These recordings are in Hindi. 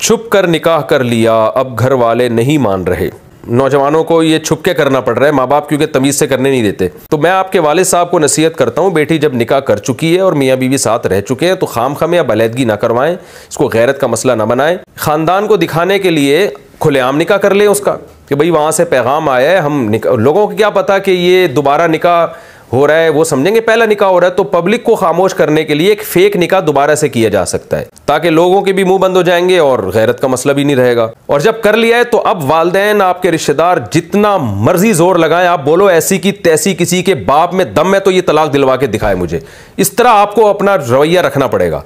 छुप कर निकाह कर लिया, अब घर वाले नहीं मान रहे। नौजवानों को ये छुप के करना पड़ रहा है, माँ बाप क्योंकि तमीज़ से करने नहीं देते। तो मैं आपके वालिद साहब को नसीहत करता हूँ, बेटी जब निकाह कर चुकी है और मियाँ बीवी साथ रह चुके हैं तो खामखा या बलैदगी ना करवाएं, इसको गैरत का मसला ना बनाएं। ख़ानदान को दिखाने के लिए खुलेआम निकाह कर लें उसका कि भाई वहाँ से पैगाम आया है, हम लोगों को क्या पता कि ये दोबारा निकाह हो रहा है, वो समझेंगे पहला निकाह हो रहा है। तो पब्लिक को खामोश करने के लिए एक फेक निकाह दोबारा से किया जा सकता है ताकि लोगों के भी मुंह बंद हो जाएंगे और गैरत का मसला भी नहीं रहेगा। और जब कर लिया है तो अब वालिदैन आपके रिश्तेदार जितना मर्जी जोर लगाएं, आप बोलो ऐसी की तैसी किसी के बाप में दम है तो ये तलाक दिलवा के दिखाए मुझे, इस तरह आपको अपना रवैया रखना पड़ेगा।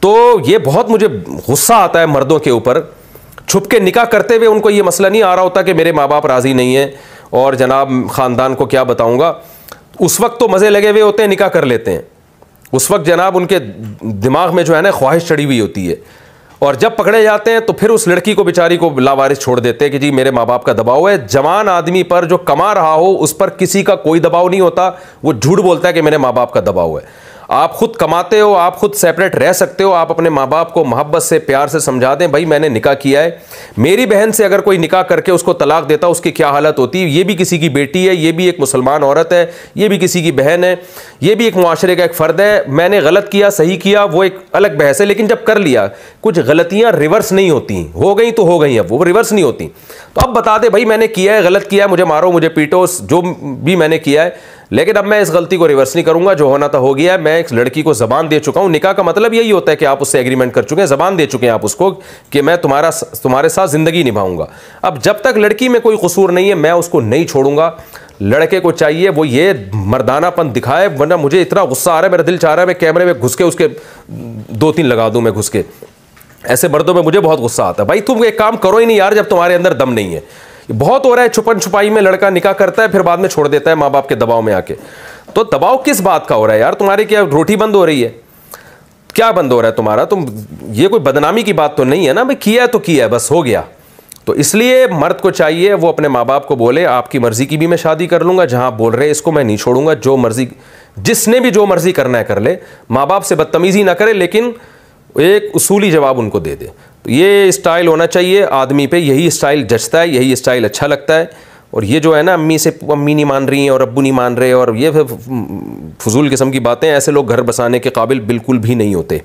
तो ये बहुत मुझे गुस्सा आता है मर्दों के ऊपर, छुप के निकाह करते हुए उनको ये मसला नहीं आ रहा होता कि मेरे माँ बाप राजी नहीं है और जनाब ख़ानदान को क्या बताऊंगा। उस वक्त तो मज़े लगे हुए होते हैं, निकाह कर लेते हैं, उस वक्त जनाब उनके दिमाग में जो है ना ख्वाहिश चढ़ी हुई होती है। और जब पकड़े जाते हैं तो फिर उस लड़की को बेचारी को लावारिस छोड़ देते हैं कि जी मेरे माँ बाप का दबाव है। जवान आदमी पर जो कमा रहा हो उस पर किसी का कोई दबाव नहीं होता, वो झूठ बोलता है कि मेरे माँ बाप का दबाव है। आप खुद कमाते हो, आप खुद सेपरेट रह सकते हो, आप अपने माँ बाप को मोहब्बत से प्यार से समझा दें भाई मैंने निकाह किया है। मेरी बहन से अगर कोई निकाह करके उसको तलाक देता उसकी क्या हालत होती है। ये भी किसी की बेटी है, ये भी एक मुसलमान औरत है, ये भी किसी की बहन है, ये भी एक मुआशरे का एक फ़र्द है। मैंने गलत किया सही किया वो एक अलग बहस है, लेकिन जब कर लिया कुछ गलतियाँ रिवर्स नहीं होती, हो गई तो हो गई, अब वो रिवर्स नहीं होती। तो अब बता दे भाई मैंने किया है, गलत किया है, मुझे मारो मुझे पीटो, जो भी मैंने किया है, लेकिन अब मैं इस गलती को रिवर्स नहीं करूंगा, जो होना था हो गया है। मैं एक लड़की को ज़बान दे चुका हूं, निकाह का मतलब यही होता है कि आप उससे एग्रीमेंट कर चुके हैं, ज़बान दे चुके हैं आप उसको कि मैं तुम्हारे साथ ज़िंदगी निभाऊंगा। अब जब तक लड़की में कोई कसूर नहीं है मैं उसको नहीं छोड़ूंगा। लड़के को चाहिए वो ये मर्दानापन दिखाए, वरना मुझे इतना गुस्सा आ रहा है, मेरा दिल चाह रहा है मैं कैमरे में घुस के उसके 2-3 लगा दूं, मैं घुस के। ऐसे मर्दों में मुझे बहुत गुस्सा आता है। भाई तुम एक काम करो ही नहीं यार जब तुम्हारे अंदर दम नहीं है। बहुत हो रहा है छुपन छुपाई में, लड़का निकाह करता है फिर बाद में छोड़ देता है माँ बाप के दबाव में आके। तो दबाव किस बात का हो रहा है यार? तुम्हारी क्या रोटी बंद हो रही है? क्या बंद हो रहा है तुम्हारा? तुम ये कोई बदनामी की बात तो नहीं है ना भाई, किया है तो किया है, बस हो गया। तो इसलिए मर्द को चाहिए वो अपने माँ बाप को बोले आपकी मर्जी की भी मैं शादी कर लूंगा, जहां आप बोल रहे हैं इसको मैं नहीं छोड़ूंगा, जो मर्जी जिसने भी जो मर्जी करना है कर ले, माँ बाप से बदतमीजी ना करे, लेकिन एक उसूली जवाब उनको दे दे। तो ये स्टाइल होना चाहिए आदमी पे, यही स्टाइल जचता है, यही स्टाइल अच्छा लगता है। और ये जो है ना अम्मी नहीं मान रही हैं और अब्बू नहीं मान रहे और ये फजूल किस्म की बातें, ऐसे लोग घर बसाने के काबिल बिल्कुल भी नहीं होते।